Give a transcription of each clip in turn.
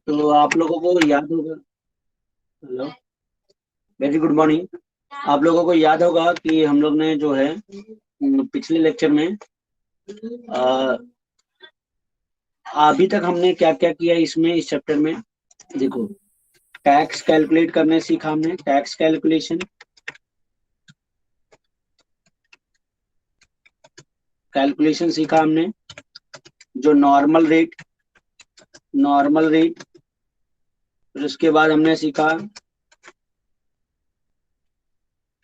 तो आप लोगों को याद होगा। Hello, very good morning. आप लोगों को याद होगा कि हम लोग ने जो है पिछले लेक्चर में अ, अभी तक हमने क्या क्या किया इसमें, इस चैप्टर में। देखो, टैक्स कैलकुलेट करने सीखा हमने, टैक्स कैलकुलेशन कैलकुलेशन सीखा हमने। जो नॉर्मल रेट, फिर उसके बाद हमने सीखा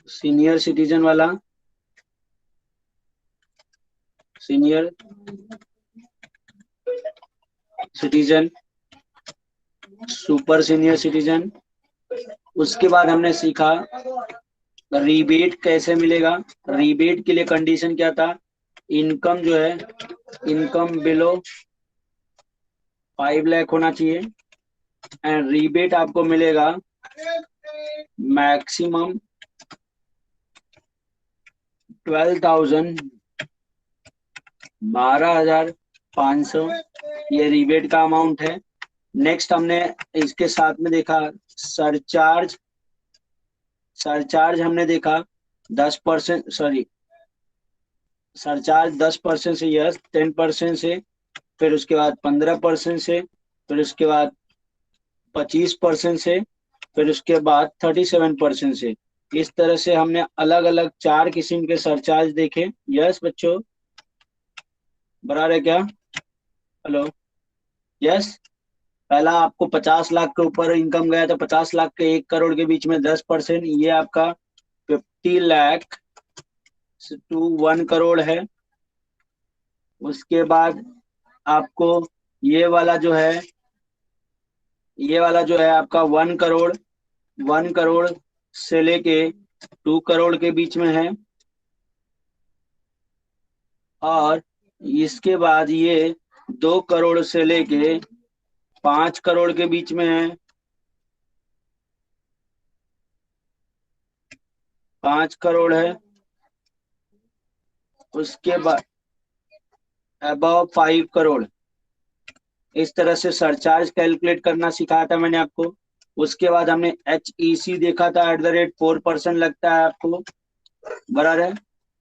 सीनियर सिटीजन वाला, senior citizen, super senior citizen. उसके बाद हमने सीखा रिबेट कैसे मिलेगा। रिबेट के लिए कंडीशन क्या था, इनकम जो है, इनकम बिलो 5 लाख होना चाहिए, एंड रिबेट आपको मिलेगा मैक्सिमम 12,000, 12,500। ये रिबेट का अमाउंट है। नेक्स्ट हमने इसके साथ में देखा सरचार्ज। सरचार्ज हमने देखा 10%, सॉरी, सरचार्ज 10% से, यस 10% से, फिर उसके बाद 15% से, फिर उसके बाद 25% से, फिर उसके बाद 37% से। इस तरह से हमने अलग अलग 4 किस्म के सरचार्ज देखे। यस बच्चों, बराबर है क्या? Hello, yes. पहला आपको 50 लाख के ऊपर इनकम गया तो 50 लाख के 1 करोड़ के बीच में 10%, ये आपका 50 लाख टू 1 करोड़ है। उसके बाद आपको ये वाला जो है, ये वाला जो है आपका 1 करोड़, 1 करोड़ से लेके 2 करोड़ के बीच में है। और इसके बाद ये 2 करोड़ से लेके 5 करोड़ के बीच में है। 5 करोड़ है। उसके बाद अबव 5 करोड़। इस तरह से सरचार्ज कैलकुलेट करना सिखाया था मैंने आपको। उसके बाद हमने HEC देखा था, @4% लगता है आपको, बराबर है।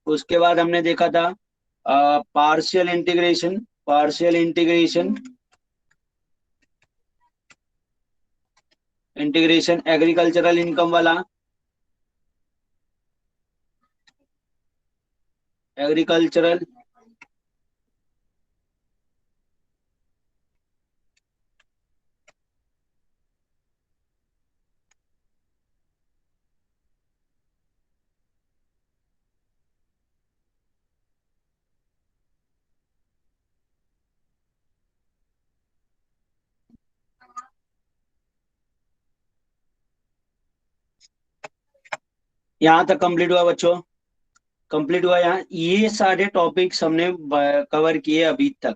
उसके बाद हमने देखा था partial integration. Partial integration, integration agricultural income वाला, एग्रीकल्चरल। यहाँ तक कंप्लीट हुआ बच्चों? कंप्लीट हुआ यहाँ, ये सारे टॉपिक्स हमने कवर किए अभी तक।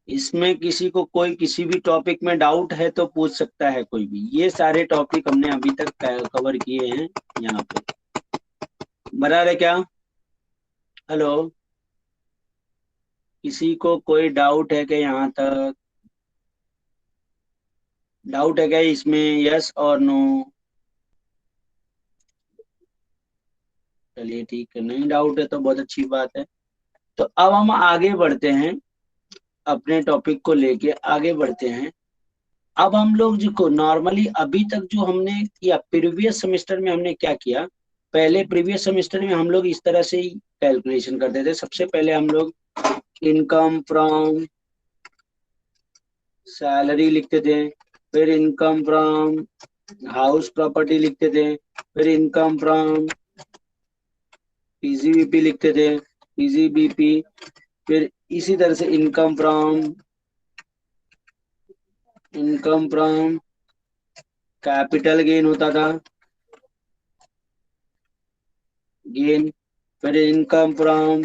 इसमें किसी को कोई किसी भी टॉपिक में डाउट है तो पूछ सकता है कोई भी। ये सारे टॉपिक हमने अभी तक कवर किए हैं यहाँ पे, बराबर है क्या? हेलो, किसी को कोई डाउट है क्या यहाँ तक? डाउट है क्या इसमें, यस और नो? चलिए ठीक है, नहीं डाउट है तो बहुत अच्छी बात है। तो अब हम आगे बढ़ते हैं, अपने टॉपिक को लेके आगे बढ़ते हैं। अब हम लोग जो नॉर्मली अभी तक जो हमने किया, प्रीवियस सेमेस्टर में हमने क्या किया, पहले प्रीवियस सेमेस्टर में हम लोग इस तरह से ही कैलकुलेशन करते थे। सबसे पहले हम लोग इनकम फ्रॉम सैलरी लिखते थे, फिर इनकम फ्रॉम हाउस प्रॉपर्टी लिखते थे, फिर इनकम फ्रॉम PGBP लिखते थे, PGBP। फिर इसी तरह से इनकम फ्रॉम कैपिटल गेन होता था, गेन। फिर इनकम फ्रॉम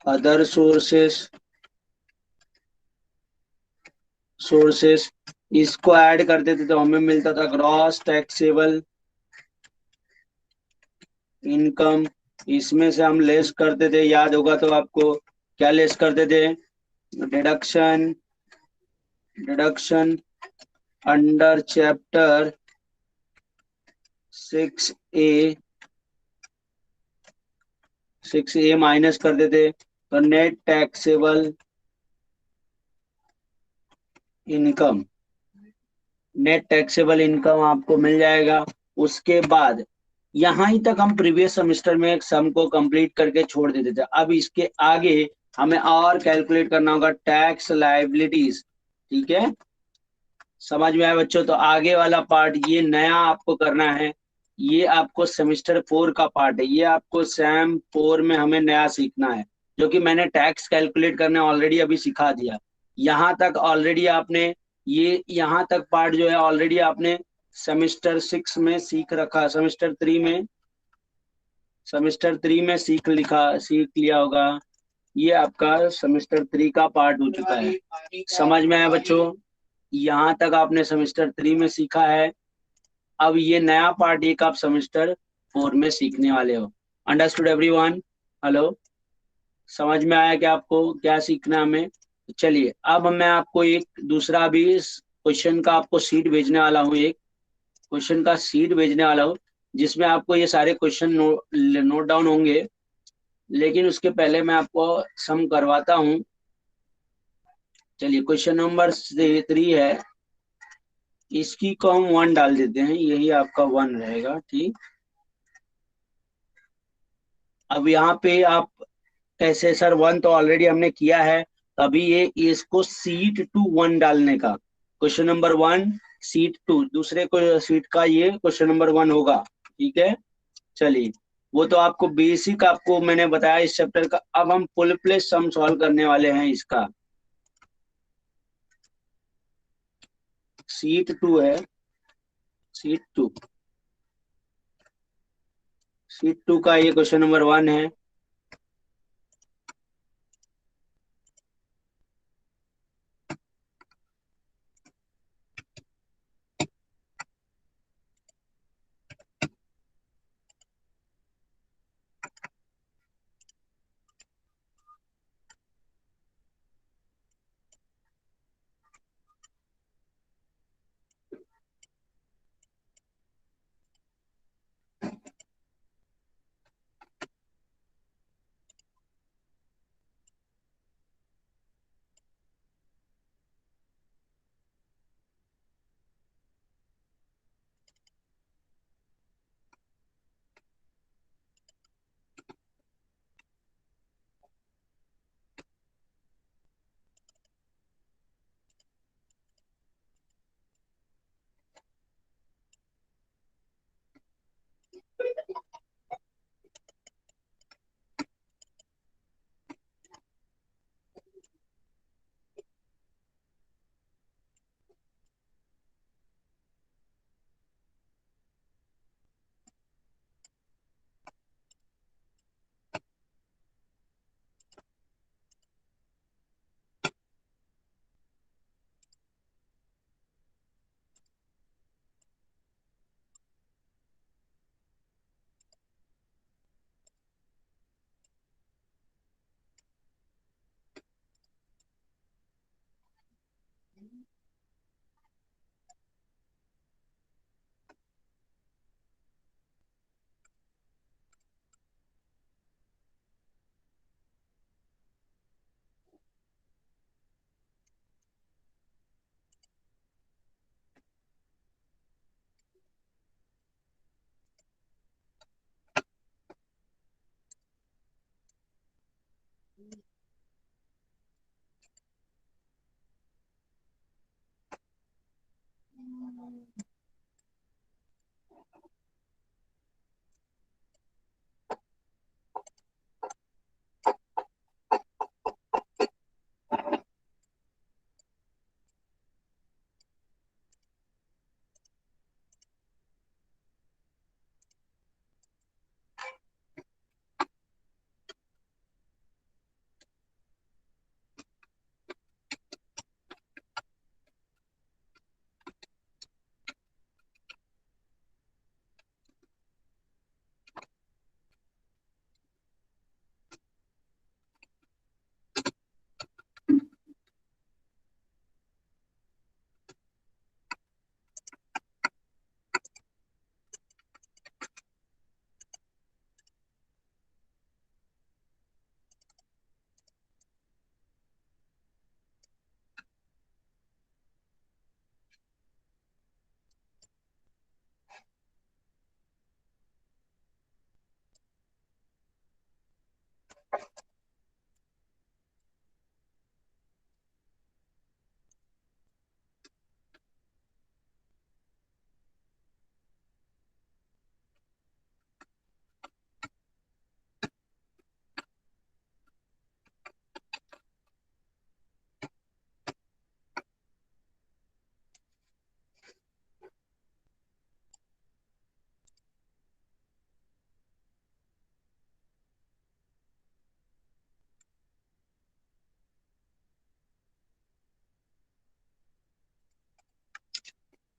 अदर सोर्सेस, इसको ऐड करते थे तो हमें मिलता था ग्रॉस टैक्सेबल इनकम। इसमें से हम लेस करते थे, याद होगा तो आपको, क्या लेस करते थे? Deduction deduction under chapter 6A, 6A minus कर देते तो net taxable income, net taxable income आपको मिल जाएगा। उसके बाद यहां ही तक हम प्रीवियस सेमेस्टर में एक सम को कंप्लीट करके छोड़ देते थे। अब इसके आगे हमें और कैलकुलेट करना होगा टैक्स लायबिलिटीज। ठीक है, समझ में आया बच्चों? तो आगे वाला पार्ट ये नया आपको करना है, ये आपको सेमेस्टर 4 का पार्ट है, ये आपको सैम 4 में हमें नया सीखना है, जो कि मैंने टैक्स कैलकुलेट करने ऑलरेडी अभी सिखा दिया। यहाँ तक ऑलरेडी आपने, ये यहाँ तक पार्ट जो है ऑलरेडी आपने सेमेस्टर 6 में सीख रखा, सेमेस्टर 3 में सीख लिया होगा। ये आपका सेमेस्टर 3 का पार्ट हो चुका है। समझ में आया बच्चों? यहाँ तक आपने सेमेस्टर 3 में सीखा है। अब ये नया पार्ट एक आप सेमेस्टर 4 में सीखने वाले हो। Understood everyone? हेलो, समझ में आया कि आपको क्या सीखना है हमें? तो चलिए, अब मैं आपको एक दूसरा भी क्वेश्चन का आपको सीट भेजने वाला हूँ, एक क्वेश्चन का सीट भेजने वाला हूँ, जिसमें आपको ये सारे क्वेश्चन नोट डाउन होंगे। लेकिन उसके पहले मैं आपको सम करवाता हूँ। चलिए, क्वेश्चन नंबर 3 है, इसकी को हम 1 डाल देते हैं, यही आपका 1 रहेगा। ठीक, अब यहाँ पे आप कैसे सर, 1 तो ऑलरेडी हमने किया है, अभी ये इसको सीट 2 1 डालने का, क्वेश्चन नंबर 1 सीट 2, दूसरे को सीट का ये क्वेश्चन नंबर 1 होगा। ठीक है, चलिए, वो तो आपको बेसिक आपको मैंने बताया इस चैप्टर का। अब हम फुल प्लेस सम सॉल्व करने वाले हैं इसका। सीट 2 है, सीट 2, सीट 2 का ये क्वेश्चन नंबर 1 है।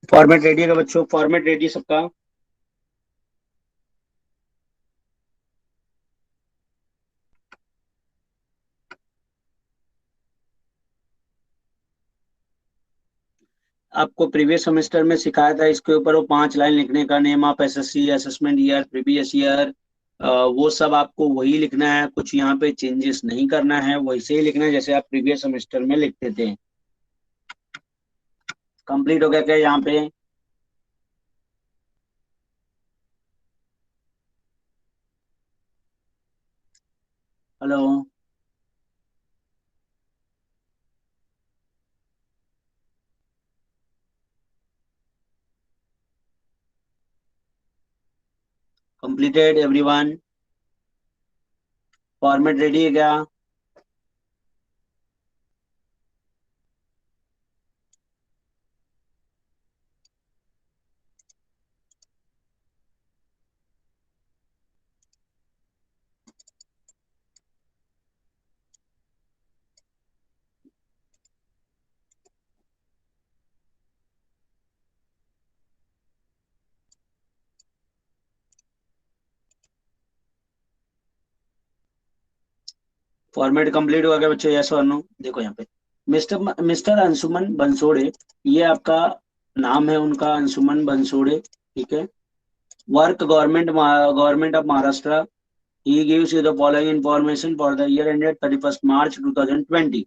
फॉर्मेट रेडी है बच्चों? फॉर्मेट रेडी है सबका? आपको प्रीवियस सेमेस्टर में सिखाया था इसके ऊपर, वो 5 लाइन लिखने का, name of SSC, assessment year, previous year, वो सब आपको वही लिखना है, कुछ यहाँ पे चेंजेस नहीं करना है, वैसे ही लिखना है जैसे आप प्रीवियस सेमेस्टर में लिखते थे। कंप्लीट हो गया क्या यहाँ पे? Hello? Completed everyone? Format ready है क्या? फॉर्मेट कंप्लीट हुआ क्या बच्चों? यस और नो? देखो यहाँ पे मिस्टर अंशुमन बंसोड़े, ये आपका नाम है उनका, अंशुमन बंसोड़े, ठीक है। Work government of Maharashtra. He gives you the following information for the year ended 31st March 2020.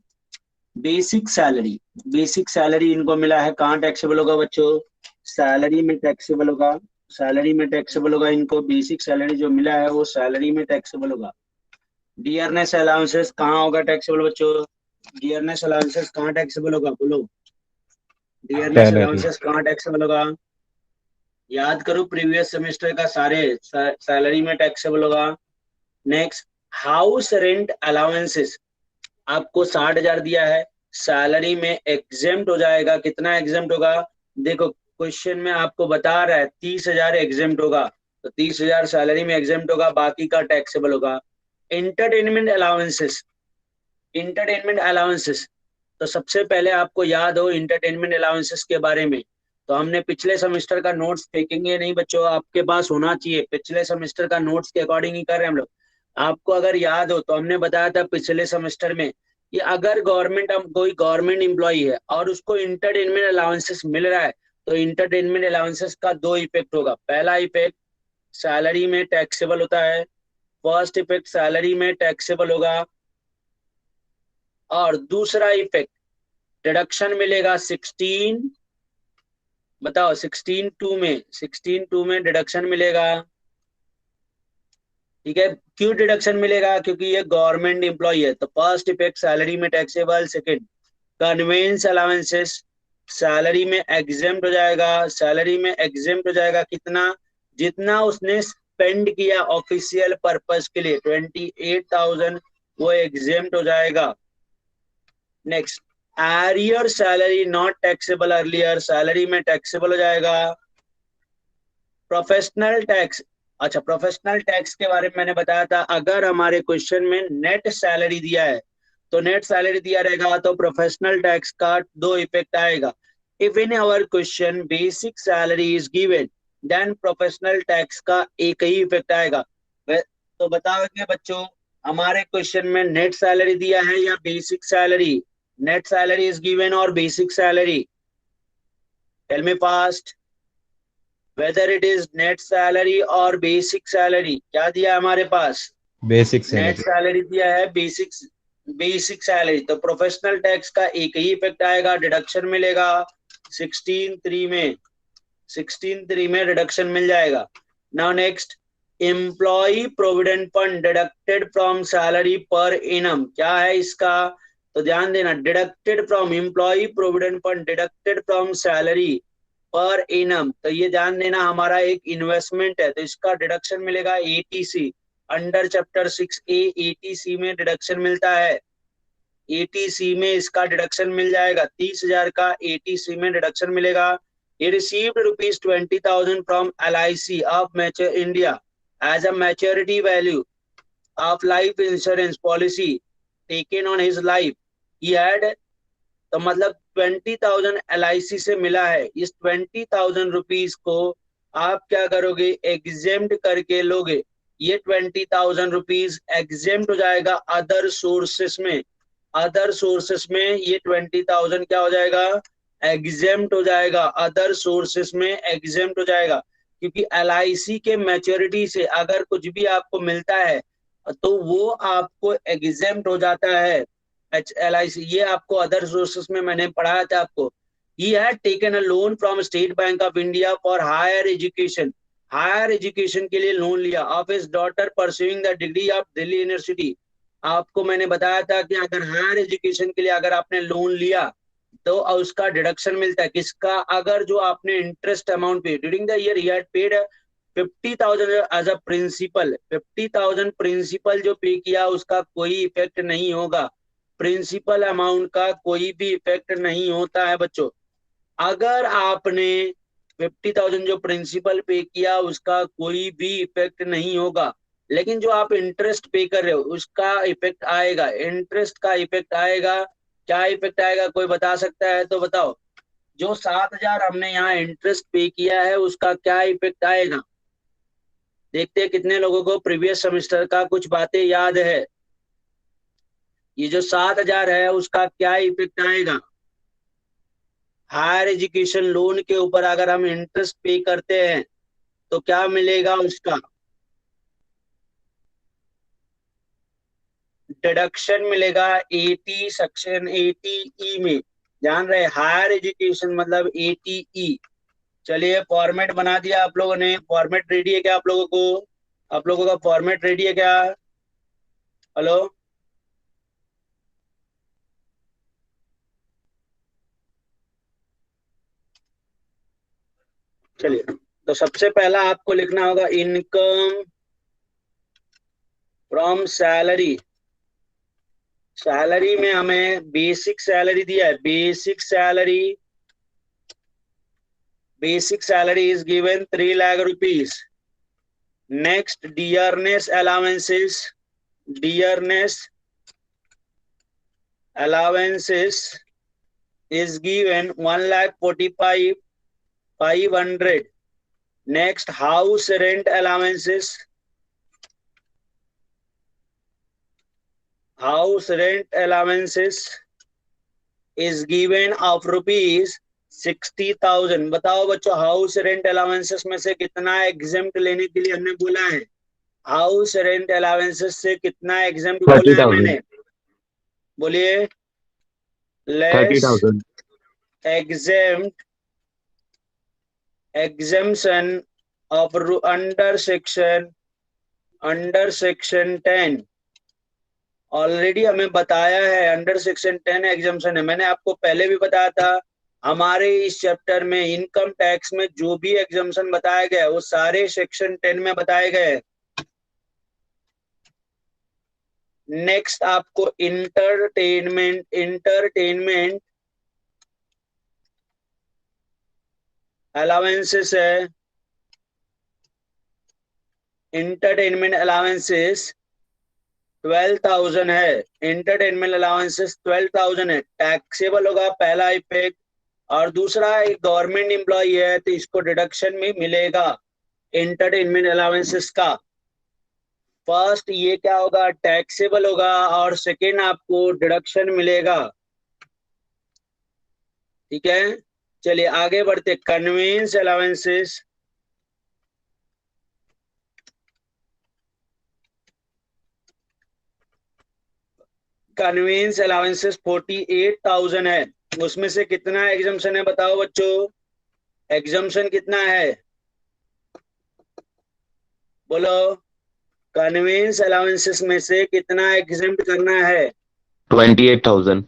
Basic salary, basic salary इनको मिला है, कहाँ टैक्सेबल होगा बच्चों? सैलरी में टैक्सेबल होगा, सैलरी में टैक्सेबल होगा इनको। बेसिक सैलरी जो मिला है वो सैलरी में टैक्सेबल होगा। डियरनेस अलाउंसेस कहाँ होगा टैक्सेबल बच्चों? डियरनेस अलाउंसेस कहाँ टैक्सेबल होगा, बोलो? Dearness salary. अलाउंसेस कहाँ टैक्सेबल होगा? याद करो, प्रीवियस सेमेस्टर का सारे सैलरी में टैक्सेबल होगा। नेक्स्ट, हाउस रेंट अलाउंसेस आपको 60,000 दिया है, सैलरी में एग्जेम्प्ट हो जाएगा। कितना एग्जेम्प्ट होगा? देखो क्वेश्चन में आपको बता रहा है 30,000 एग्जेम्प्ट होगा, तो 30,000 सैलरी में एग्जेम्प्ट होगा, बाकी का टैक्सेबल होगा। इंटरटेनमेंट अलाउंसेस, इंटरटेनमेंट अलाउंसेस, तो सबसे पहले आपको याद हो इंटरटेनमेंट अलाउंसेस के बारे में, तो हमने पिछले सेमेस्टर का नोट्स फेंकेंगे नहीं बच्चों, आपके पास होना चाहिए, पिछले सेमेस्टर का नोट्स के अकॉर्डिंग ही कर रहे हैं हम लोग। आपको अगर याद हो तो हमने बताया था पिछले सेमेस्टर में कि अगर गवर्नमेंट, कोई गवर्नमेंट एम्प्लॉय है और उसको इंटरटेनमेंट अलाउंसेस मिल रहा है, तो इंटरटेनमेंट अलाउंसेस का दो इफेक्ट होगा। पहला इफेक्ट, सैलरी में टैक्सेबल होता है, फर्स्ट इफेक्ट सैलरी में टैक्सेबल होगा, और दूसरा इफेक्ट डिडक्शन मिलेगा 16, बताओ 16(2) में डिडक्शन मिलेगा, ठीक है। क्यों डिडक्शन मिलेगा? क्योंकि ये गवर्नमेंट एम्प्लॉय है। तो फर्स्ट इफेक्ट सैलरी में taxable, second conveyance allowances salary में एग्जेम्प्ट हो जाएगा, सैलरी में एग्जेम्प्ट हो जाएगा कितना? जितना उसने स्पेंड किया ऑफिशियल पर्पस के लिए 28,000, वो एग्जेम्प्ट हो जाएगा। Next, arrear salary not taxable earlier, salary में टैक्सेबल हो जाएगा। प्रोफेशनल टैक्स, अच्छा प्रोफेशनल टैक्स के बारे में मैंने बताया था, अगर हमारे क्वेश्चन में नेट सैलरी दिया है तो नेट सैलरी दिया रहेगा तो प्रोफेशनल टैक्स का दो इफेक्ट आएगा। If in our question basic salary is given, then professional tax का एक ही इफेक्ट आएगा। तो बताओगे बच्चों, हमारे क्वेश्चन में नेट सैलरी दिया है या basic salary? Net salary is given और basic salary? Tell me fast, whether it is net salary और बेसिक सैलरी। क्या दिया है हमारे पास? Basic net salary. सैलरी दिया है, बेसिक, बेसिक सैलरी। तो प्रोफेशनल टैक्स का एक ही इफेक्ट आएगा, डिडक्शन मिलेगा 16(3) में, 16(3) में डिडक्शन मिल जाएगा। Now next, employee provident fund deducted from salary per annum, क्या है इसका? तो ध्यान देना, deducted from employee provident fund deducted from salary per annum, तो ये ध्यान देना हमारा एक इन्वेस्टमेंट है, तो इसका डिडक्शन मिलेगा eighty C. Under chapter 6A eighty C में डिडक्शन मिलता है, एटीसी में इसका डिडक्शन मिल जाएगा, 30,000 का एटीसी में डिडक्शन मिलेगा। ये received ₹20,000 from LIC of mature India as a maturity value of life insurance policy taken on his life. He had, तो मतलब 20,000 LIC से मिला है, इस 20,000 रुपीज को आप क्या करोगे, एग्जेम्प्ट करके लोगे। ये 20,000 रुपीज एग्जेम्प्ट हो जाएगा अदर सोर्सेस में। अदर सोर्सेस में ये 20,000 क्या हो जाएगा, एग्जेम्प्ट हो जाएगा। अदर सोर्सेस में एग्जेम्प्ट हो जाएगा, क्योंकि LIC के मैच्योरिटी से अगर कुछ भी आपको मिलता है तो वो आपको एग्जेम्प्ट हो जाता है। LIC ये आपको अदर सोर्सेस में मैंने पढ़ाया था आपको। He had taken a loan from State Bank of India for higher education. Higher education के लिए लोन लिया of his daughter pursuing the degree of Delhi university. आपको मैंने बताया था कि अगर हायर एजुकेशन के लिए अगर आपने लोन लिया तो उसका डिडक्शन मिलता है। किसका, अगर जो आपने interest amount pay during the year he had paid 50,000 as a principal. 50,000 principal जो पे किया उसका कोई इफेक्ट नहीं होगा। प्रिंसिपल अमाउंट का कोई भी इफेक्ट नहीं होता है बच्चों। अगर आपने 50,000 जो प्रिंसिपल पे किया उसका कोई भी इफेक्ट नहीं होगा, लेकिन जो आप इंटरेस्ट पे कर रहे हो उसका इफेक्ट आएगा। इंटरेस्ट का इफेक्ट आएगा। क्या इफेक्ट आएगा, कोई बता सकता है तो बताओ। जो 7,000 हमने यहाँ इंटरेस्ट पे किया है उसका क्या इफेक्ट आएगा। देखते हैं कितने लोगों को प्रीवियस सेमेस्टर का कुछ बातें याद है। ये जो 7,000 है उसका क्या इफेक्ट आएगा। हायर एजुकेशन लोन के ऊपर अगर हम इंटरेस्ट पे करते हैं तो क्या मिलेगा, उसका डिडक्शन मिलेगा 80 सेक्शन 80E में। जान रहे, हायर एजुकेशन मतलब 80E। चलिए फॉर्मेट बना दिया आप लोगों ने। फॉर्मेट रेडी है क्या आप लोगों को, आप लोगों का फॉर्मेट रेडी है क्या। हेलो, चलिए तो सबसे पहला आपको लिखना होगा इनकम फ्रॉम सैलरी। सैलरी में हमें बेसिक सैलरी दिया है। Basic salary is given 3 lakh rupees. Next dearness allowances. Dearness allowances is given 1,45,500. Next, house rent allowances. House rent allowances is given of rupees 60,000। बताओ बच्चों, हाउस रेंट अलाउंसेस में से कितना exempt लेने के लिए हमने बोला है। हाउस रेंट अलाउंसेस से कितना एग्जेम्प्ट बोला है मैंने, बोलिए। Less 30,000। exempt exemption of under section 10। Already हमें बताया है अंडर सेक्शन 10 एग्जम्पशन है। मैंने आपको पहले भी बताया था हमारे इस चैप्टर में इनकम टैक्स में जो भी एग्जम्पशन बताए गए वो सारे सेक्शन 10 में बताए गए। नेक्स्ट आपको इंटरटेनमेंट अलाउंसेस है। इंटरटेनमेंट अलाउंसेस 12,000 है। इंटरटेनमेंट अलाउंसेस 12,000 है। टैक्सेबल होगा पहला इफेक्ट, और दूसरा एक गवर्नमेंट एम्प्लॉय है तो इसको डिडक्शन में मिलेगा इंटरटेनमेंट अलाउंसेस का। फर्स्ट ये क्या होगा, टैक्सेबल होगा, और सेकेंड आपको डिडक्शन मिलेगा। ठीक है, चलिए आगे बढ़ते। कन्वेंस अलाउंसेस, कन्वेंस अलाउंसेस 48,000 है। उसमें से कितना एग्जम्पशन है बताओ बच्चों, एग्जम्पशन कितना है बोलो। कन्वेंस अलाउंसेस में से कितना एग्जेम्प्ट करना है। 28,000।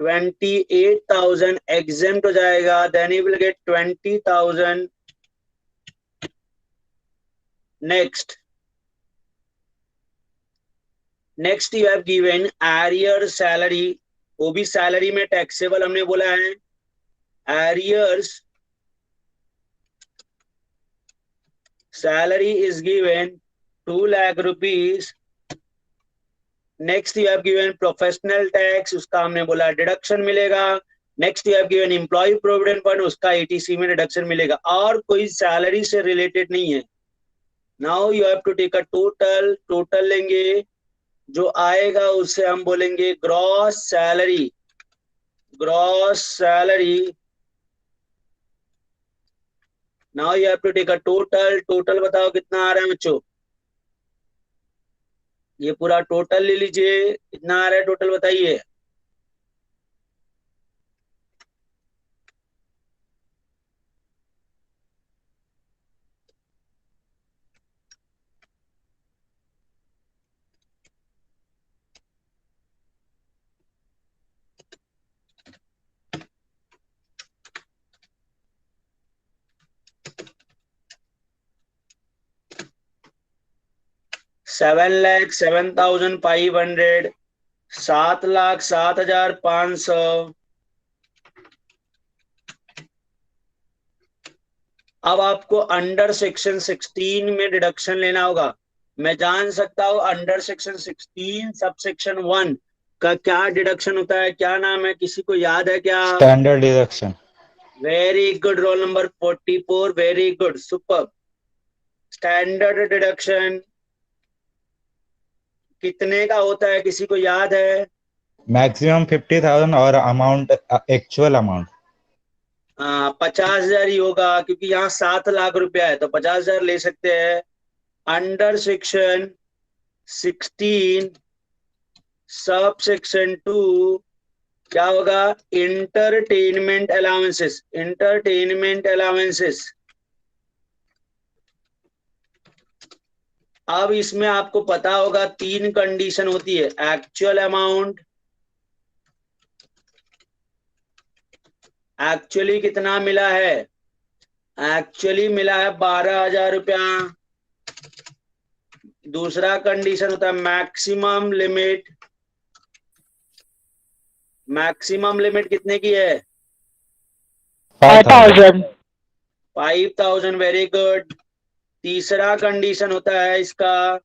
28,000 एग्जेम्प्ट हो जाएगा। Then you will get 20,000। Next you have given arrear salary. वो भी सैलरी में टैक्सेबल हमने बोला है। Arrears salary is given 2 lakh rupees. Next you have given professional tax, उसका हमने बोला डिडक्शन मिलेगा। Next you have given employee provident fund, उसका एटीसी में डिडक्शन मिलेगा, और कोई सैलरी से रिलेटेड नहीं है। Now you have to take a total, total लेंगे, जो आएगा उसे हम बोलेंगे gross salary, gross salary. Now you have to take a total, total बताओ कितना आ रहा है बच्चों, ये पूरा टोटल ले लीजिए, कितना आ रहा है टोटल बताइए। $7,07,500, 7,07,500। अब आपको अंडर सेक्शन 16 में डिडक्शन लेना होगा। मैं जान सकता हूं अंडर सेक्शन 16 सब सेक्शन 1 का क्या डिडक्शन होता है, क्या नाम है, किसी को याद है क्या? Standard deduction. Very good, roll number 44, very good, super. Standard deduction कितने का होता है, किसी को याद है? मैक्सिमम 50,000 और अमाउंट एक्चुअल अमाउंट 50,000 ही होगा, क्योंकि यहाँ 7 लाख रुपया है तो 50,000 ले सकते हैं। अंडर सेक्शन 16 सब सेक्शन 2 क्या होगा? Entertainment allowances, entertainment allowances. अब इसमें आपको पता होगा 3 कंडीशन होती है, एक्चुअल अमाउंट, एक्चुअली कितना मिला है, एक्चुअली मिला है 12,000 रुपया। दूसरा कंडीशन होता है मैक्सिमम लिमिट, मैक्सिमम लिमिट कितने की है? 5,000। 5,000, वेरी गुड। तीसरा कंडीशन होता है इसका,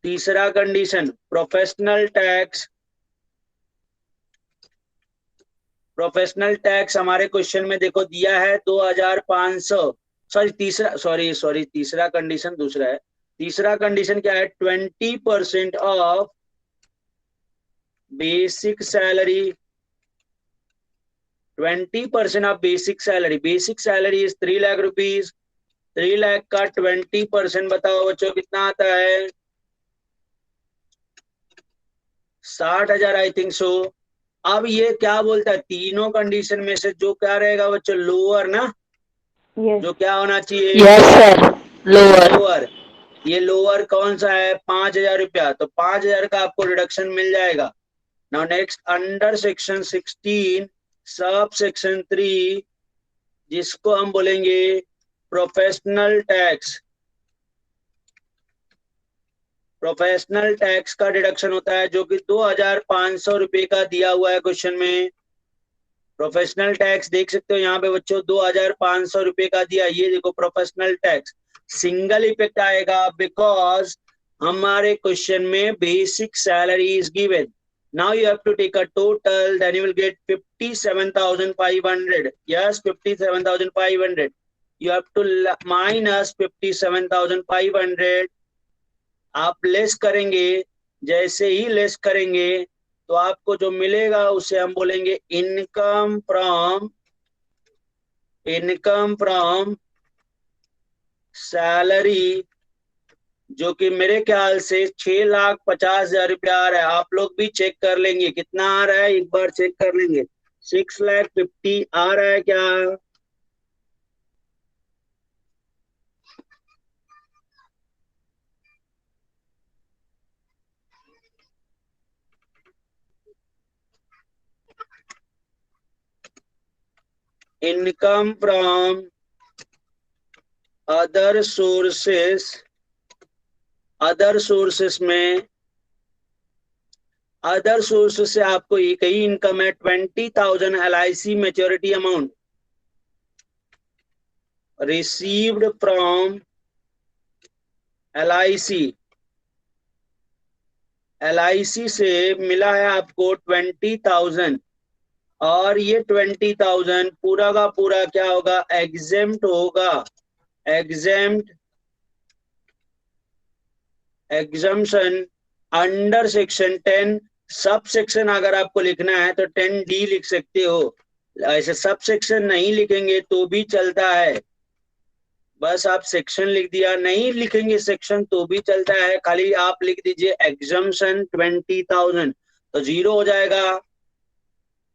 तीसरा condition professional tax, professional tax हमारे क्वेश्चन में देखो दिया है 2,500, सॉरी तीसरा, सॉरी तीसरा कंडीशन दूसरा है। तीसरा कंडीशन क्या है? 20% of basic salary, 20% of basic salary, basic salary is 3 lakh rupees, 3 lakh का 20% बताओ बच्चों कितना आता है? 60,000 आई थिंक सो। अब ये क्या बोलता है, तीनों कंडीशन में से जो क्या रहेगा बच्चों, लोअर ना, यस जो क्या होना चाहिए? Yes sir, lower. लोअर। ये लोअर कौन सा है? 5,000 रुपया, तो 5,000 का आपको रिडक्शन मिल जाएगा। Now next under section 16 sub section 3, जिसको हम बोलेंगे प्रोफेशनल टैक्स, प्रोफेशनल टैक्स का डिडक्शन होता है जो कि 2,500 रुपए का दिया हुआ है क्वेश्चन में। प्रोफेशनल टैक्स देख सकते हो यहाँ पे बच्चों 2,500 रुपए का दिया, ये देखो प्रोफेशनल टैक्स सिंगल इफेक्ट आएगा बिकॉज हमारे क्वेश्चन में basic salary is given. Now you have to take a total, then you will get 57,500, yes 57,500, you have to minus 57,500, आप लेस करेंगे, जैसे ही लेस करेंगे तो आपको जो मिलेगा उसे हम बोलेंगे income from, income from salary, जो कि मेरे ख्याल से 6,50,000 रुपया आ रहा है। आप लोग भी चेक कर लेंगे कितना आ रहा है, एक बार चेक कर लेंगे। 6,50,000 आ रहा है क्या? Income from other sources, other sources में, अदर सोर्सेस से आपको एक ही इनकम है 20,000 LIC maturity amount received from LIC, LIC से मिला है आपको 20,000, और ये 20,000 पूरा का पूरा क्या होगा, एग्जेम्प्ट होगा, exempt, exemption under section 10। Sub section अगर आपको लिखना है तो 10D लिख सकते हो, ऐसे सब सेक्शन नहीं लिखेंगे तो भी चलता है, बस आप सेक्शन लिख दिया, नहीं लिखेंगे सेक्शन तो भी चलता है, खाली आप लिख दीजिए एग्जम्पशन 20,000 तो जीरो हो जाएगा।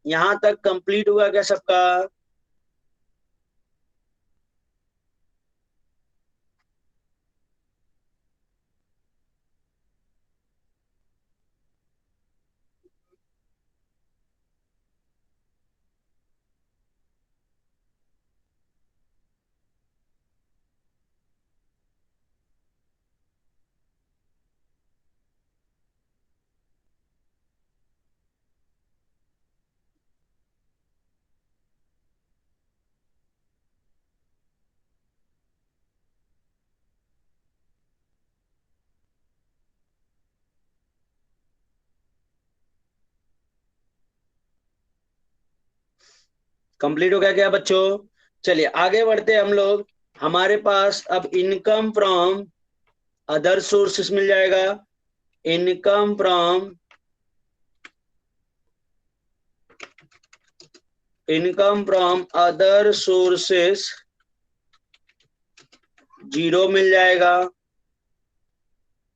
यहां तक कंप्लीट हुआ क्या सबका? कंप्लीट हो गया क्या बच्चों? चलिए आगे बढ़ते हम लोग। हमारे पास अब इनकम फ्रॉम अदर सोर्सेस मिल जाएगा, income from, income from other sources zero मिल जाएगा,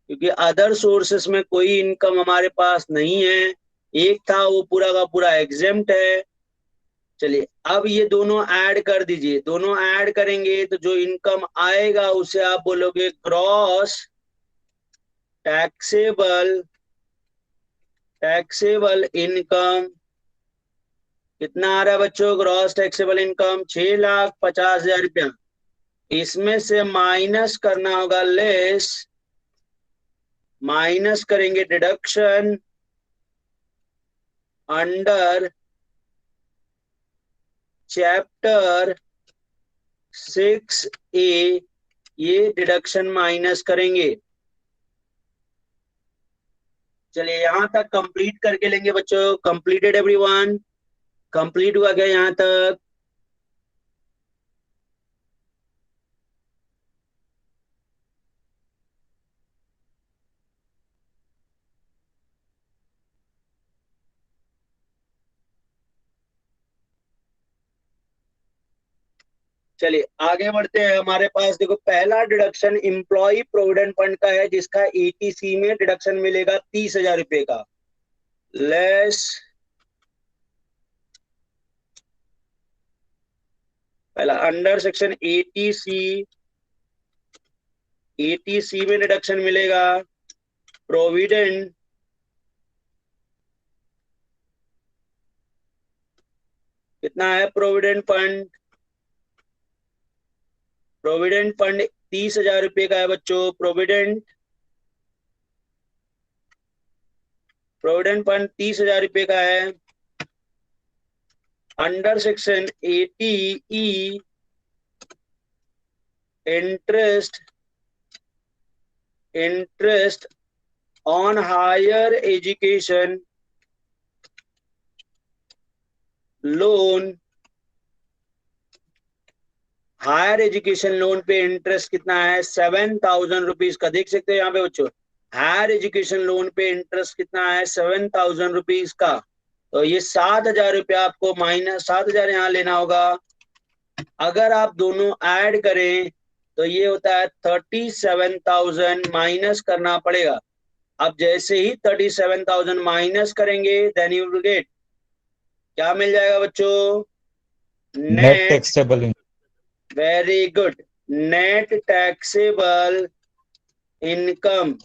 क्योंकि अदर सोर्सेस में कोई इनकम हमारे पास नहीं है, एक था वो पूरा का पूरा एग्जेम्प्ट है। चलिए अब ये दोनों ऐड कर दीजिए, दोनों ऐड करेंगे तो जो इनकम आएगा उसे आप बोलोगे ग्रॉस टैक्सेबल, टैक्सेबल इनकम। कितना आ रहा है बच्चों ग्रॉस टैक्सेबल इनकम? 6,50,000 रुपया। इसमें से माइनस करना होगा लेस, माइनस करेंगे डिडक्शन अंडर चैप्टर 6A, ये डिडक्शन माइनस करेंगे। चलिए यहां तक कंप्लीट करके लेंगे बच्चों, कंप्लीटेड एवरीवन, कंप्लीट हुआ क्या यहां तक? चलिए आगे बढ़ते हैं। हमारे पास देखो पहला डिडक्शन एम्प्लॉय प्रोविडेंट फंड का है, जिसका ETC में डिडक्शन मिलेगा 30,000 रुपए का, लेस पहला अंडर सेक्शन ATC, ATC में डिडक्शन मिलेगा प्रोविडेंट, कितना है प्रोविडेंट फंड? प्रोविडेंट फंड 30,000 रुपए का है बच्चों, प्रोविडेंट, प्रोविडेंट फंड 30,000 रुपए का है। Under section 80E interest, interest on higher education loan, higher education loan पे इंटरेस्ट कितना है? 7,000 रुपीज का। देख सकते हैं यहाँ पे बच्चों, हायर एजुकेशन लोन पे इंटरेस्ट कितना है? 7,000 रुपीज का। तो ये 7,000 रुपया आपको माइनस 7,000 यहाँ लेना होगा। अगर आप दोनों ऐड करें तो ये होता है 37,000, माइनस करना पड़ेगा। अब जैसे ही 37,000 माइनस करेंगे देन यू विल गेट, क्या मिल जाएगा बच्चों? net net, taxable income. Very good, net taxable income,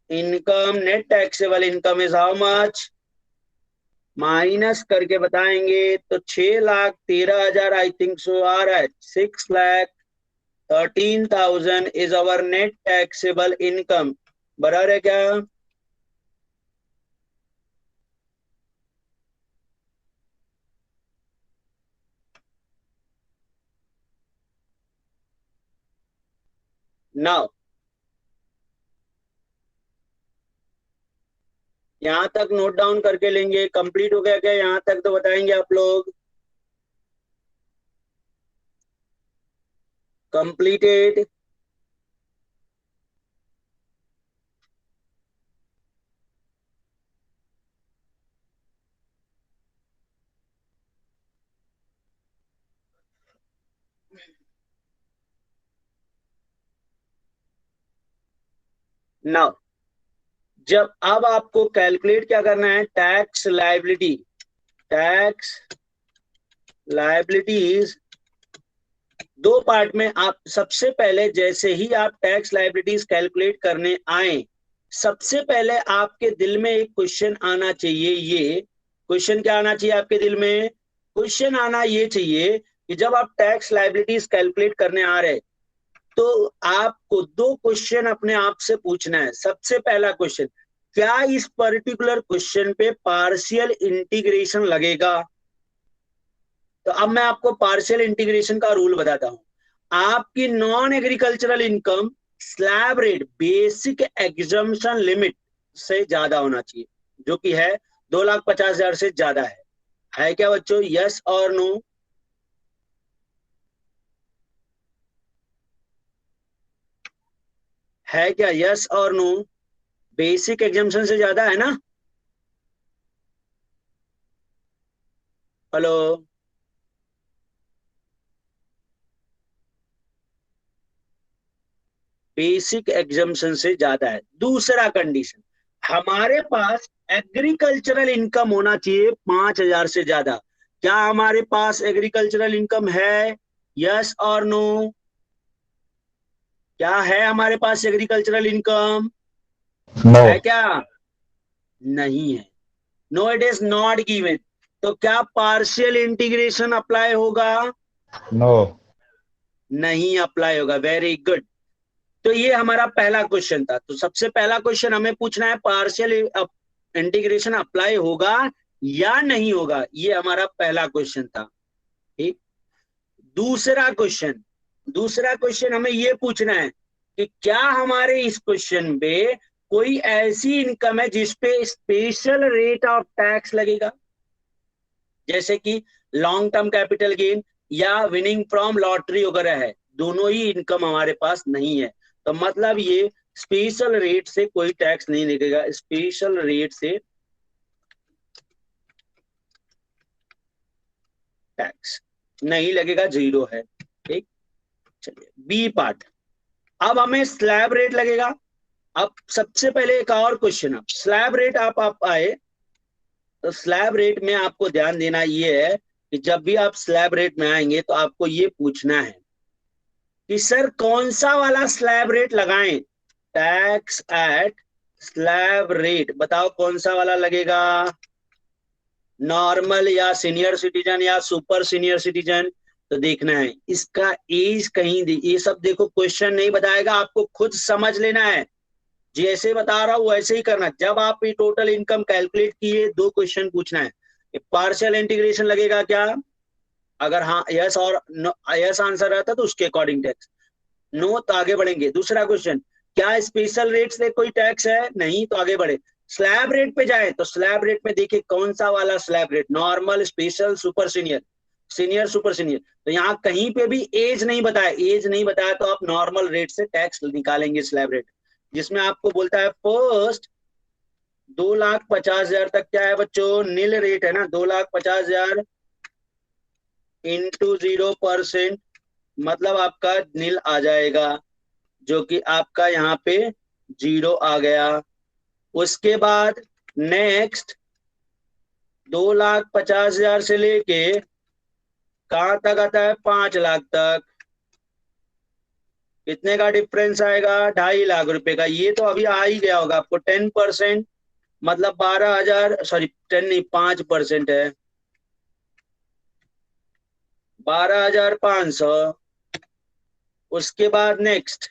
income, net taxable income is how much? Minus करके बताएंगे तो 6,13,000 आई थिंक सो आ रहा है, 6,13,000 is our net taxable income. बराबर है क्या? नाउ यहाँ तक नोट डाउन करके लेंगे। कंप्लीट हो गया क्या यहाँ तक, तो बताएंगे आप लोग। कंप्लीटेड। नाउ जब अब आपको कैलकुलेट क्या करना है, टैक्स लायबिलिटी। टैक्स लायबिलिटीज दो पार्ट में। आप सबसे पहले जैसे ही आप टैक्स लायबिलिटीज कैलकुलेट करने आए, सबसे पहले आपके दिल में एक क्वेश्चन आना चाहिए। ये क्वेश्चन क्या आना चाहिए आपके दिल में? क्वेश्चन आना ये चाहिए कि जब आप टैक्स लायबिलिटीज कैलकुलेट करने आ रहे, तो आपको दो क्वेश्चन अपने आप से पूछना है। सबसे पहला क्वेश्चन, क्या इस पर्टिकुलर क्वेश्चन पे पार्शियल इंटीग्रेशन लगेगा? तो अब मैं आपको पार्शियल इंटीग्रेशन का रूल बताता हूं। आपकी non agricultural income slab rate basic exemption limit से ज्यादा होना चाहिए, जो कि है 2,50,000 से ज्यादा है क्या बच्चों? यस और नो? है क्या? यस और नो? बेसिक एग्जम्पशन से ज्यादा है ना? हेलो? बेसिक एग्जम्पशन से ज्यादा है। दूसरा कंडीशन, हमारे पास एग्रीकल्चरल इनकम होना चाहिए 5,000 से ज्यादा। क्या हमारे पास एग्रीकल्चरल इनकम है? यस और नो? क्या है हमारे पास एग्रीकल्चरल इनकम? No. है क्या? नहीं है। No, it is not given. तो क्या पार्शियल इंटीग्रेशन अप्लाई होगा? No. नहीं अप्लाई होगा। Very good. तो ये हमारा पहला क्वेश्चन था। तो सबसे पहला क्वेश्चन हमें पूछना है, पार्शियल इंटीग्रेशन अप्लाई होगा या नहीं होगा। ये हमारा पहला क्वेश्चन था। ठीक। दूसरा क्वेश्चन हमें ये पूछना है कि क्या हमारे इस क्वेश्चन पे कोई ऐसी इनकम है जिसपे स्पेशल रेट ऑफ टैक्स लगेगा, जैसे कि लॉन्ग टर्म कैपिटल गेन या विनिंग फ्रॉम लॉटरी वगैरह है। दोनों ही इनकम हमारे पास नहीं है, तो मतलब ये स्पेशल रेट से कोई टैक्स नहीं लगेगा। स्पेशल रेट से टैक्स नहीं लगेगा, जीरो है। ठीक। चलिए बी पार्ट। अब हमें स्लैब रेट लगेगा। अब सबसे पहले एक और क्वेश्चन, अब स्लैब रेट आप आए, तो स्लैब रेट में आपको ध्यान देना ये है कि जब भी आप स्लैब रेट में आएंगे तो आपको ये पूछना है कि सर कौन सा वाला स्लैब रेट लगाएं। टैक्स एट स्लैब रेट, बताओ कौन सा वाला लगेगा? नॉर्मल या सीनियर सिटीजन या सुपर सीनियर सिटीजन? तो देखना है इसका एज कहीं ये सब देखो क्वेश्चन नहीं बताएगा, आपको खुद समझ लेना है। जैसे बता रहा हूं वैसे ही करना। जब आप ये टोटल इनकम कैलकुलेट किए, दो क्वेश्चन पूछना है, पार्शियल इंटीग्रेशन लगेगा क्या? अगर हाँ यस और यस आंसर रहता तो उसके अकॉर्डिंग टैक्स, नो तो आगे बढ़ेंगे। दूसरा क्वेश्चन, क्या स्पेशल रेट से कोई टैक्स है? नहीं, तो आगे बढ़े। स्लैब रेट पे जाए तो स्लैब रेट में देखिए कौन सा वाला slab rate, normal, special, super senior, senior, super senior. तो यहाँ कहीं पे भी एज नहीं बताया, एज नहीं बताया तो आप नॉर्मल रेट से टैक्स निकालेंगे स्लैब रेट, जिसमें आपको बोलता है फर्स्ट 2,50,000 तक क्या है बच्चों? नील रेट है ना, 2,50,000 इंटू 0%, मतलब आपका नील आ जाएगा, जो कि आपका यहाँ पे जीरो आ गया। उसके बाद नेक्स्ट 2,50,000 से लेके कहां तक आता है? 5 लाख तक। कितने का डिफरेंस आएगा? 2.5 लाख रुपए का। ये तो अभी आ ही गया होगा आपको। 10%, मतलब 12,000, सॉरी 10 नहीं 5% है, 12,500। उसके बाद नेक्स्ट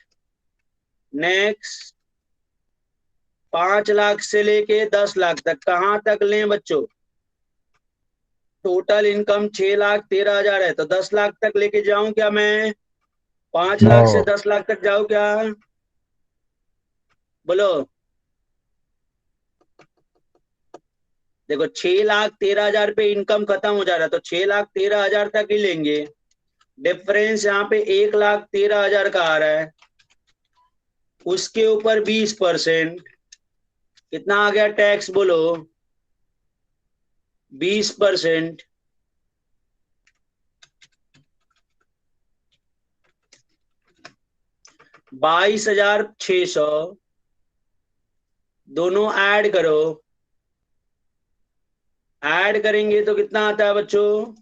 5 लाख से लेके 10 लाख तक, कहां तक लें बच्चों? टोटल इनकम 6,13,000 है, तो 10 लाख तक लेके जाऊं क्या मैं? 5 लाख से No. 10 लाख तक जाऊं क्या? बोलो। देखो 6,13,000 पे इनकम खत्म हो जा रहा है, तो 6,13,000 तक ही लेंगे। डिफरेंस यहाँ पे 1,13,000 का आ रहा है, उसके ऊपर 20%, कितना आ गया टैक्स बोलो? 20%। 22,600, दोनों ऐड करो। ऐड करेंगे तो कितना आता है बच्चों?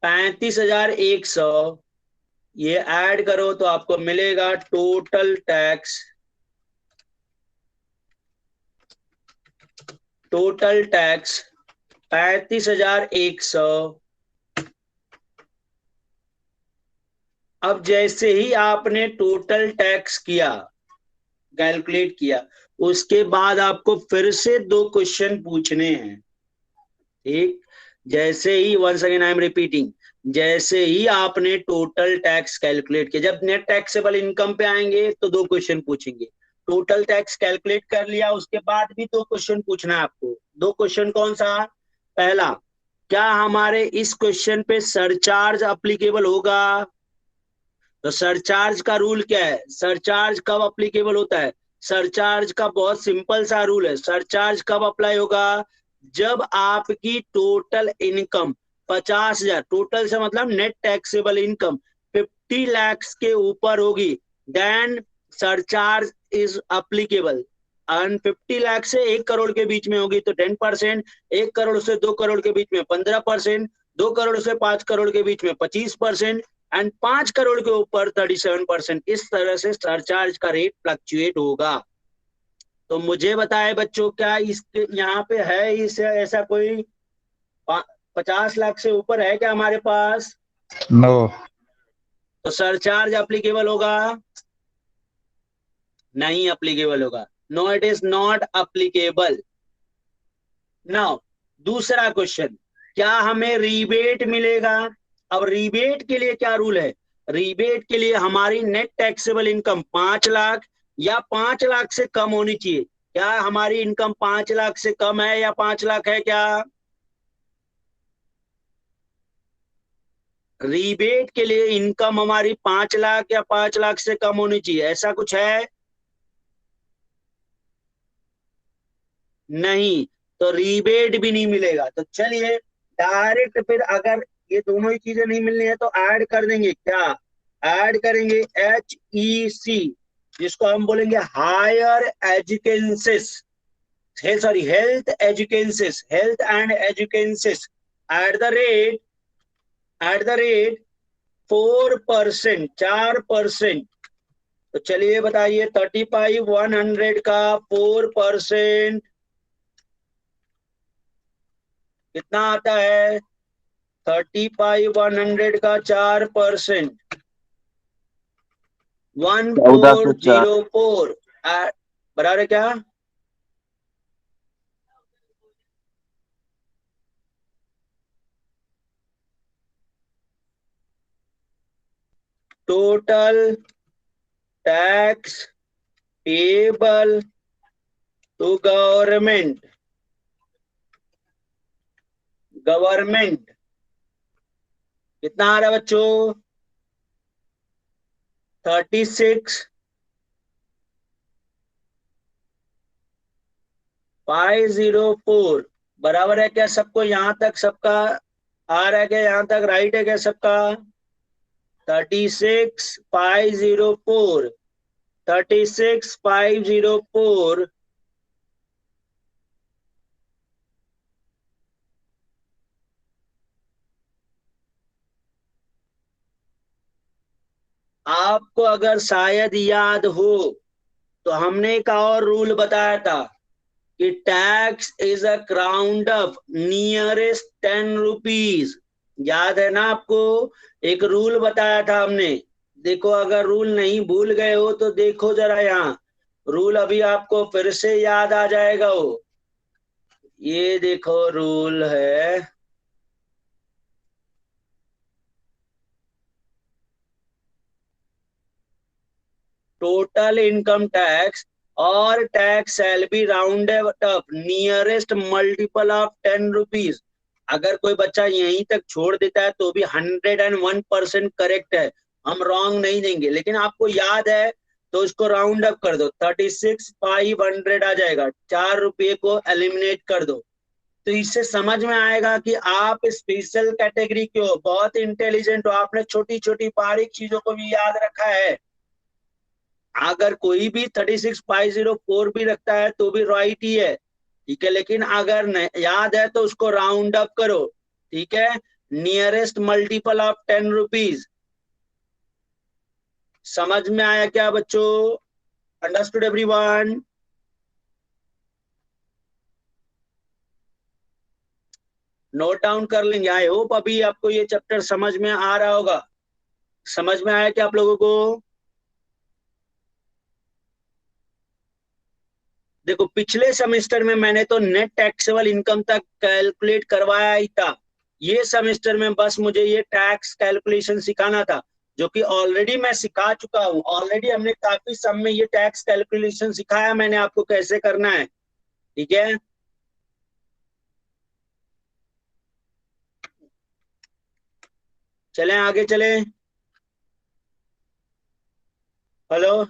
35,100। ये ऐड करो तो आपको मिलेगा टोटल टैक्स। Total tax 35,100। अब जैसे ही आपने टोटल टैक्स किया, कैलकुलेट किया, उसके बाद आपको फिर से 2 क्वेश्चन पूछने हैं। ठीक, जैसे ही, once again I am repeating, जैसे ही आपने टोटल टैक्स कैलकुलेट किया, जब नेट टैक्सेबल इनकम पे आएंगे तो 2 क्वेश्चन पूछेंगे। टोटल टैक्स कैलकुलेट कर लिया, उसके बाद भी 2 क्वेश्चन पूछना है आपको। 2 क्वेश्चन कौन सा? पहला, क्या हमारे इस क्वेश्चन पे सरचार्ज अप्लीकेबल होगा? तो सरचार्ज का रूल क्या है? सरचार्ज कब अप्लीकेबल होता है? सरचार्ज का बहुत सिंपल सा रूल है। सरचार्ज कब अप्लाई होगा? जब आपकी टोटल इनकम 50,000, टोटल से मतलब नेट टैक्सेबल इनकम 50 लाख के ऊपर होगी, then surcharge is applicable. And 50 lakh से 1 करोड़ के बीच में होगी तो 10%, 1 करोड़ से 2 करोड़ के बीच में 15%, 2 करोड़ से 5 करोड़ के बीच में 25%, एंड 5 करोड़ के ऊपर 37%। इस तरह से सरचार्ज का रेट फ्लक्चुएट होगा। तो मुझे बताए बच्चों, क्या इसके यहाँ पे है इस ऐसा कोई 50 लाख से ऊपर है क्या हमारे पास? No. तो सरचार्ज अप्लीकेबल होगा? नहीं अप्लीकेबल होगा। No, it is not applicable. Now दूसरा क्वेश्चन, क्या हमें रीबेट मिलेगा? अब रीबेट के लिए क्या रूल है? रीबेट के लिए हमारी नेट टैक्सेबल इनकम 5 लाख या 5 लाख से कम होनी चाहिए। क्या हमारी इनकम 5 लाख से कम है या 5 लाख है क्या? रीबेट के लिए इनकम हमारी 5 लाख या 5 लाख से कम होनी चाहिए, ऐसा कुछ है? नहीं, तो रीबेट भी नहीं मिलेगा। तो चलिए डायरेक्ट फिर, अगर ये दोनों ही चीजें नहीं मिलनी है तो ऐड कर देंगे। क्या ऐड करेंगे? HEC, जिसको हम बोलेंगे higher education cess, sorry health education cess, health and education cess, at the rate, at the rate 4%, 4%। तो चलिए बताइए, 35,100 का 4% कितना आता है? 35,100 का 4%, 1404 बराबर है क्या? Total tax payable to government, government कितना आ रहा है बच्चों? 36,504 बराबर है क्या? सबको यहाँ तक सबका आ रहा है क्या? यहाँ तक राइट है क्या सबका? 36,504, 36,504। आपको अगर शायद याद हो तो हमने एक और रूल बताया था कि tax is a crowned up nearest 10 rupees. याद है ना आपको? एक रूल बताया था हमने। देखो, अगर रूल नहीं भूल गए हो तो देखो जरा यहाँ, रूल अभी आपको फिर से याद आ जाएगा। वो ये देखो रूल है, टोटल इनकम टैक्स और tax shall be rounded up nearest multiple of 10 rupees. अगर कोई बच्चा यहीं तक छोड़ देता है तो भी 101% करेक्ट है, हम रॉन्ग नहीं देंगे। लेकिन आपको याद है तो इसको राउंड अप कर दो, 36,500 आ जाएगा, 4 रुपये को एलिमिनेट कर दो। तो इससे समझ में आएगा कि आप स्पेशल कैटेगरी के हो, बहुत इंटेलिजेंट हो, आपने छोटी छोटी बारीक चीजों को भी याद रखा है। अगर कोई भी 36,504 भी रखता है तो भी राइट ही है, ठीक है। लेकिन अगर याद है तो उसको राउंड अप करो, ठीक है, नियरेस्ट मल्टीपल ऑफ 10 रुपीज। समझ में आया क्या बच्चों? Understood everyone? नोट डाउन कर लेंगे। आई होप अभी आपको ये चैप्टर समझ में आ रहा होगा। समझ में आया क्या आप लोगों को? देखो पिछले सेमेस्टर में मैंने तो नेट टैक्सेबल इनकम तक कैलकुलेट करवाया ही था। ये सेमेस्टर में बस मुझे ये टैक्स कैलकुलेशन सिखाना था, जो कि ऑलरेडी मैं सिखा चुका हूँ। ऑलरेडी हमने काफी सम में ये टैक्स कैलकुलेशन सिखाया मैंने आपको कैसे करना है, ठीक है। चलें आगे चलें। Hello,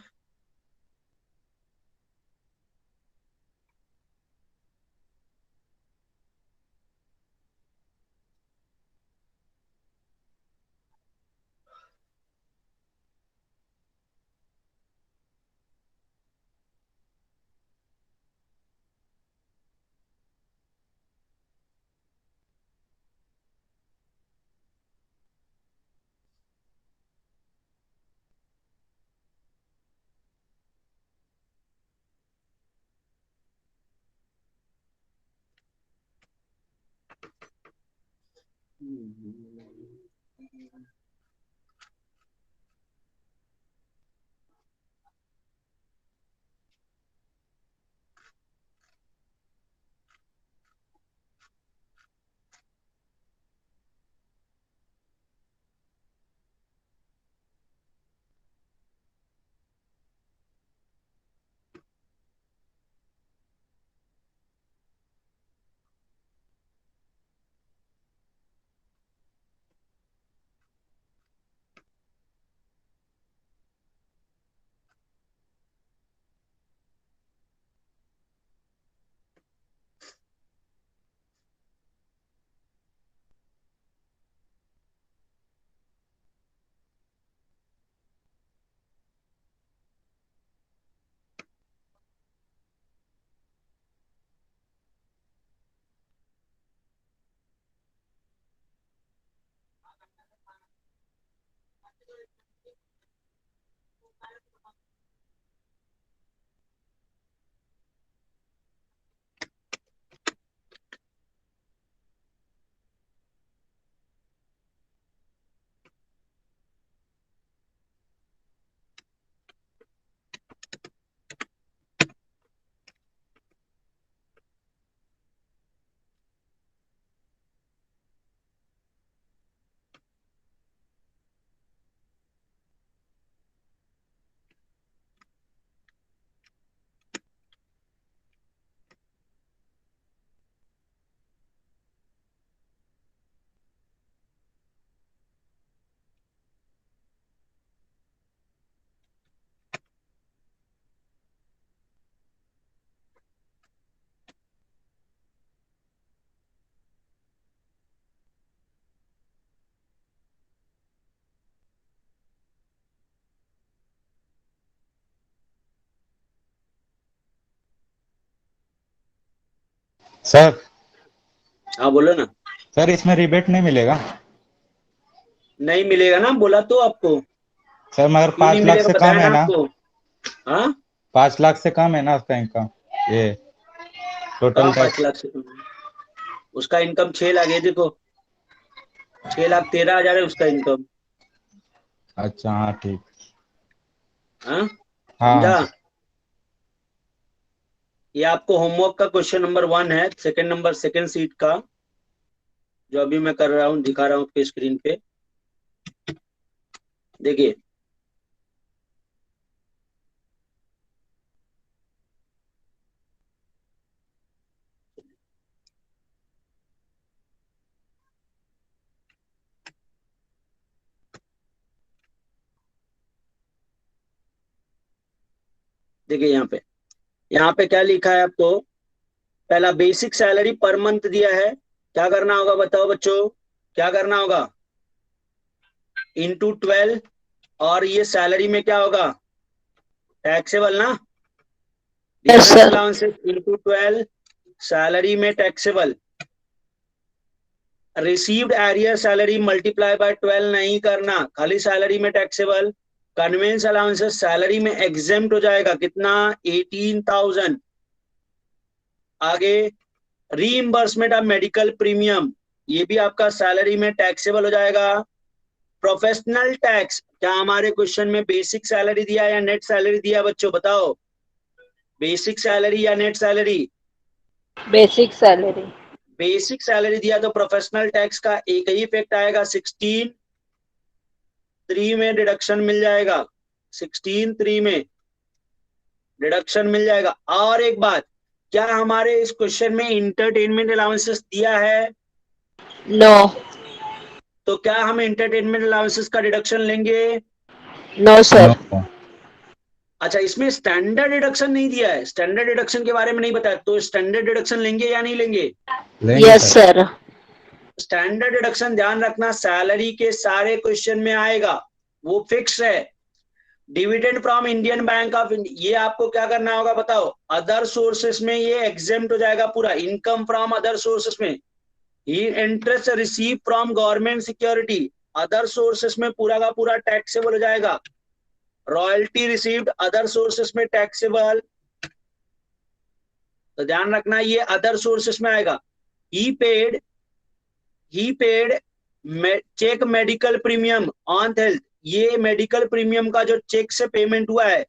sir. हाँ बोलो ना। सर इसमें रिबेट नहीं मिलेगा? नहीं मिलेगा ना, बोला तो आपको। सर मगर क्यों नहीं 5 लाख मिलेगा से कम बताया है ना ना? आपको। हाँ, 5 लाख से कम है ना उसका इनकम? ये टोटल कहाँ पांच टैक्स। लाख से कम है? उसका इनकम 6 लाख है, देखो 6,13,000 है उसका इनकम। अच्छा हाँ ठीक। हाँ, हाँ समझा। ये आपको होमवर्क का क्वेश्चन नंबर 1 है, सेकंड नंबर सेकंड सीट का, जो अभी मैं कर रहा हूँ, दिखा रहा हूँ आपके स्क्रीन पे। देखिए देखिए यहाँ पे क्या लिखा है आपको, पहला बेसिक सैलरी पर मंथ दिया है, क्या करना होगा बताओ बच्चों, क्या करना होगा, इंटू 12, और ये सैलरी में क्या होगा, टैक्सेबल ना, Yes, difference sir. Allowances into 12, salary में taxable, received arrear salary multiply by 12 नहीं करना, खाली सैलरी में टैक्सेबल, कन्वेंस अलाउंसेस सैलरी में एग्जेम्प्ट हो जाएगा, कितना, 18,000। आगे रीइंबर्समेंट ऑफ मेडिकल प्रीमियम, ये भी आपका सैलरी में टैक्सेबल हो जाएगा। प्रोफेशनल टैक्स, क्या हमारे क्वेश्चन में बेसिक सैलरी दिया या नेट सैलरी दिया बच्चों बताओ, बेसिक सैलरी या net salary, Basic salary. Basic salary दिया तो प्रोफेशनल टैक्स का एक ही इफेक्ट आएगा, 16(3) में डिडक्शन मिल जाएगा, 16(3) में डिडक्शन मिल जाएगा। और एक बात, क्या हमारे इस क्वेश्चन में इंटरटेनमेंट अलाउंसेस दिया है, No. तो क्या हम इंटरटेनमेंट अलाउंसेस का डिडक्शन लेंगे, No, sir. No. अच्छा इसमें स्टैंडर्ड डिडक्शन नहीं दिया है, स्टैंडर्ड डिडक्शन के बारे में नहीं बताया, तो स्टैंडर्ड डिडक्शन लेंगे या नहीं लेंगे, लेंगे Yes, sir. sir. Standard deduction ध्यान रखना सैलरी के सारे क्वेश्चन में आएगा, वो फिक्स है। Dividend from Indian bank of, ये आपको क्या करना होगा बताओ, अदर सोर्सेस में ये एग्जेम्प्ट हो जाएगा पूरा, इनकम फ्रॉम अदर सोर्सेस में, ये interest receive from government security, other sources में पूरा का पूरा टैक्सेबल हो जाएगा, रॉयल्टी रिसीव्ड अदर सोर्सेस में टैक्सेबल, तो ध्यान रखना ये अदर सोर्सेस में आएगा। ही paid cheque medical premium on health, ये मेडिकल प्रीमियम का जो चेक से पेमेंट हुआ है,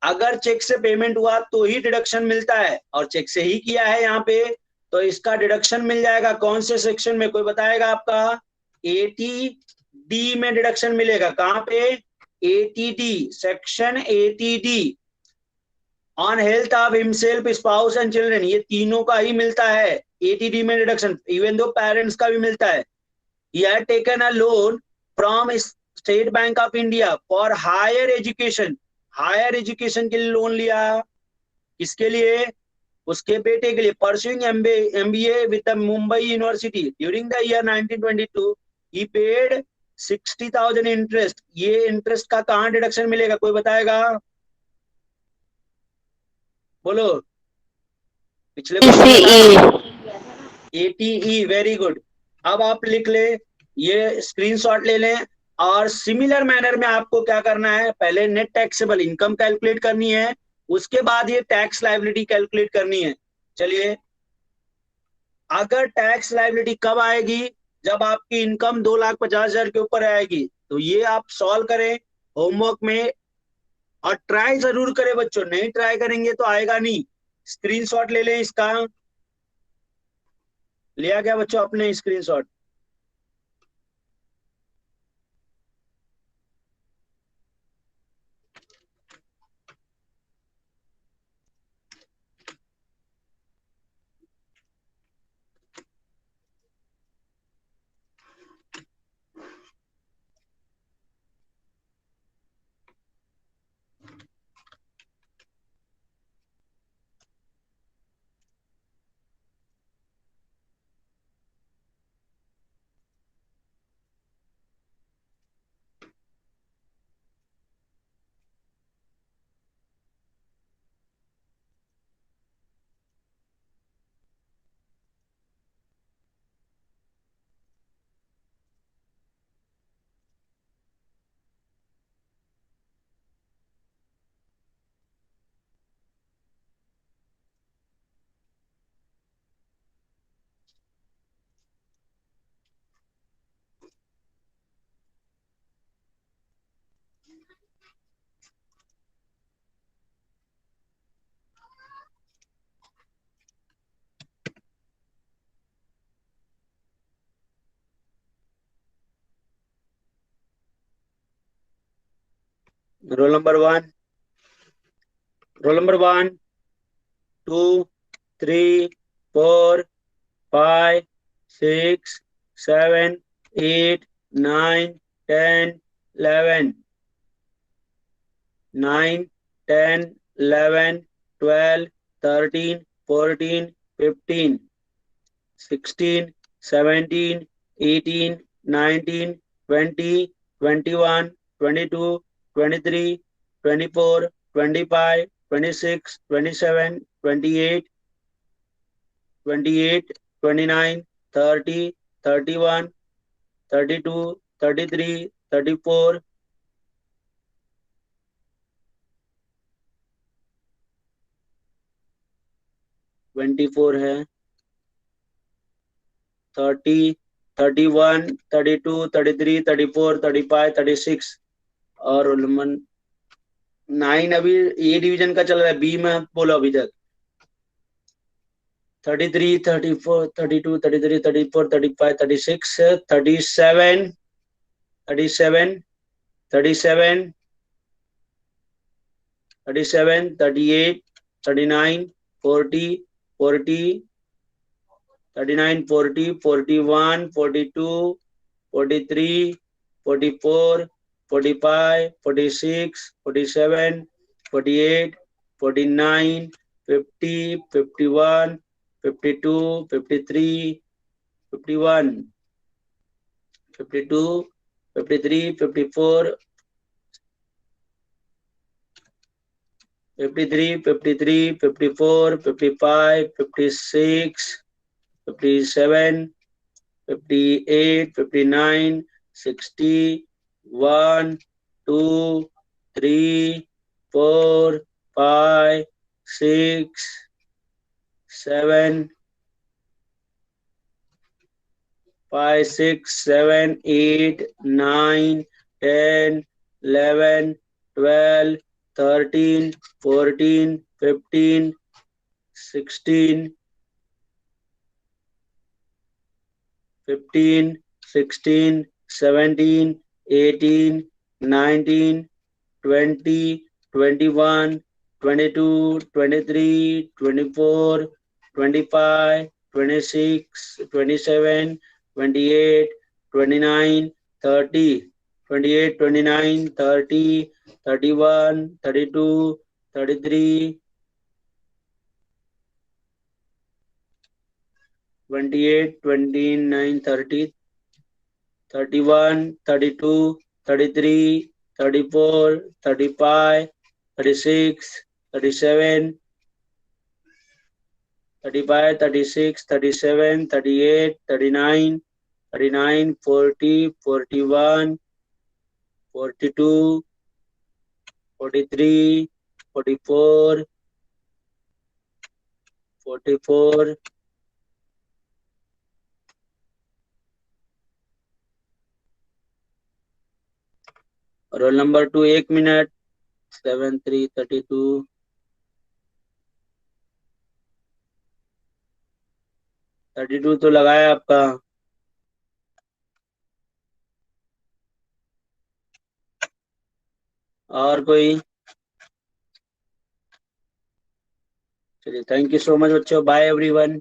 अगर चेक से पेमेंट हुआ तो ही डिडक्शन मिलता है, और चेक से ही किया है यहाँ पे, तो इसका डिडक्शन मिल जाएगा, कौन से सेक्शन में कोई बताएगा आपका, 80D में डिडक्शन मिलेगा, कहां पे, 80D, section 80D, on health of himself spouse and children, ये तीनों का ही मिलता है 80D में डिडक्शन, इवन दो पेरेंट्स का भी मिलता है। He had taken a loan from State Bank of India for higher education, higher education के लिए लोन लिया, किसके लिए, उसके बेटे के लिए, pursuing MBA with the Mumbai university during the year 1922, he paid 60,000 interest, ये इंटरेस्ट का कहाँ डिडक्शन मिलेगा कोई बताएगा, बोलो, पिछले क्वेश्चन में था ना, PCE. 80E, very good. अब आप लिख ले, ये स्क्रीनशॉट ले लें, और सिमिलर मैनर में आपको क्या करना है, पहले नेट टैक्सेबल इनकम कैलकुलेट करनी है, उसके बाद ये टैक्स लायबिलिटी कैलकुलेट करनी है। चलिए, अगर टैक्स लायबिलिटी कब आएगी, जब आपकी इनकम 2,50,000 के ऊपर आएगी, तो ये आप सॉल्व करें होमवर्क में, और ट्राई जरूर करें बच्चों, नहीं ट्राई करेंगे तो आएगा नहीं। स्क्रीनशॉट ले लें इसका, लिया गया बच्चों अपने screenshot, roll number 1, roll number 1, 2, 3, 4, 5, 6, 7, 8, 9, 10, 11, 9, 10, 11, 12, 13, 14, 15, 16, 17, 18, 19, 20, 21, 22, 23, 24, 25, 26, 27, 28, 28, 29, 30, 31, 32, 33, 34, 24 है, 30, 31, 32, 33, 34, 35, 36 और रोल नंबर 9 अभी ए डिवीजन का चल रहा है, बी में बोलो अभी तक 33, 34, 32, 33, 34, 35, 36, 37, 37, 37, 37, 38, 39, 40, 40, 39, 40, 41, 42, 43, 44, 45, 46, 47, 48, 49, 50, 51, 52, 53, 51, 52, 53, 54, 53, 53, 54, 55, 56, 57, 58, 59, 60, 1, 2, 3, 4, 5, 6, 7, 5, 6, 7, 8, 9, 10, 11, 12, 13, 14, 15, 16, 15, 16, 17, 18, 19, 20, 21, 22, 23, 24, 25, 26, 27, 28, 29, 30, 28, 29, 30, 31, 32, 33, 28, 29, 30, 31, 32, 33, 34, 35, 36, 37, 35, 36, 37, 38, 39, 39, 40, 41, 42, 43, 44, 44, रोल नंबर 2 1 मिनट 7, 3, 32, 32 तो लगाया आपका। और कोई? चलिए, थैंक यू सो मच बच्चों, बाय एवरीवन।